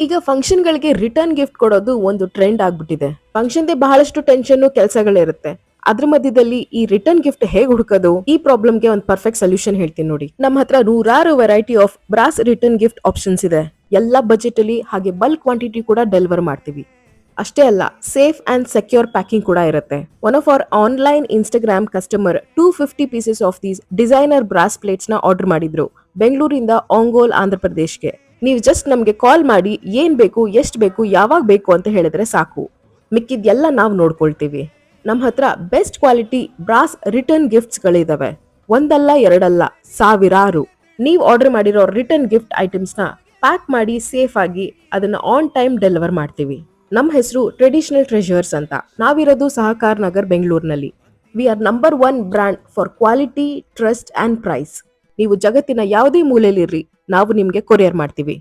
ಈಗ ಫಂಕ್ಷನ್ ಗಳಿಗೆ return gift ಕೊಡೋದು ಒಂದು ಟ್ರೆಂಡ್ ಆಗ್ಬಿಟ್ಟಿದೆ. ಫಂಕ್ಷನ್ ಬಹಳಷ್ಟು ಟೆನ್ಷನ್ ಕೆಲಸಗಳಿರುತ್ತೆ. ಅದ್ರ ಮಧ್ಯದಲ್ಲಿ ಈ ರಿಟರ್ನ್ ಗಿಫ್ಟ್ ಹೇಗ್ ಹುಡುಕೋದು? ಈ ಪ್ರಾಬ್ಲಮ್ಗೆ ಒಂದು ಪರ್ಫೆಕ್ಟ್ ಸೊಲ್ಯೂಷನ್ ಹೇಳ್ತೀನಿ ನೋಡಿ. ನಮ್ಮ ಹತ್ರ ನೂರಾರು variety of brass return gift options ಇದೆ. ಎಲ್ಲಾ ಬಜೆಟ್ ಅಲ್ಲಿ ಹಾಗೆ ಬಲ್ಕ್ ಕ್ವಾಂಟಿಟಿ ಕೂಡ ಡೆಲಿವರ್ ಮಾಡ್ತೀವಿ. ಅಷ್ಟೇ ಅಲ್ಲ, ಸೇಫ್ ಅಂಡ್ ಸೆಕ್ಯೂರ್ ಪ್ಯಾಕಿಂಗ್ ಕೂಡ ಇರುತ್ತೆ. One of our online Instagram customer 250 pieces of these designer brass plates ನ ಆರ್ಡರ್ ಮಾಡಿದ್ರು ಬೆಂಗಳೂರಿಂದ ಆಂಗೋಲ್ ಆಂಧ್ರ ಪ್ರದೇಶ್ಗೆ. ನೀವು ಜಸ್ಟ್ ನಮ್ಗೆ ಕಾಲ್ ಮಾಡಿ ಏನ್ ಬೇಕು, ಎಷ್ಟ್ ಬೇಕು, ಯಾವಾಗ ಬೇಕು ಅಂತ ಹೇಳಿದ್ರೆ ಸಾಕು. ಮಿಕ್ಕಿದ್ದೆಲ್ಲ ನಾವು ನೋಡ್ಕೊಳ್ತೀವಿ. ನಮ್ಮ ಹತ್ರ best quality brass return gifts ಗಳಿದಾವೆ. ಒಂದಲ್ಲ ಎರಡಲ್ಲ, ಸಾವಿರಾರು. ನೀವು ಆರ್ಡರ್ ಮಾಡಿರೋ ರಿಟರ್ನ್ ಗಿಫ್ಟ್ ಐಟಮ್ಸ್ ನ ಪ್ಯಾಕ್ ಮಾಡಿ ಸೇಫ್ ಆಗಿ ಅದನ್ನ ಆನ್ ಟೈಮ್ ಡೆಲಿವರ್ ಮಾಡ್ತೀವಿ. ನಮ್ಮ ಹೆಸರು ಟ್ರೆಡಿಷನಲ್ ಟ್ರೆಷರ್ಸ್ ಅಂತ. ನಾವಿರೋದು ಸಹಕಾರ್ ನಗರ್ ಬೆಂಗಳೂರಿನಲ್ಲಿ. We are number 1 brand for quality, trust and price. ನೀವು ಜಗತ್ತಿನ ಯಾವುದೇ ಮೂಲೆಯಲ್ಲಿರ್ರಿ, ನಾವು ನಿಮ್ಗೆ ಕೊರಿಯರ್ ಮಾಡ್ತೀವಿ.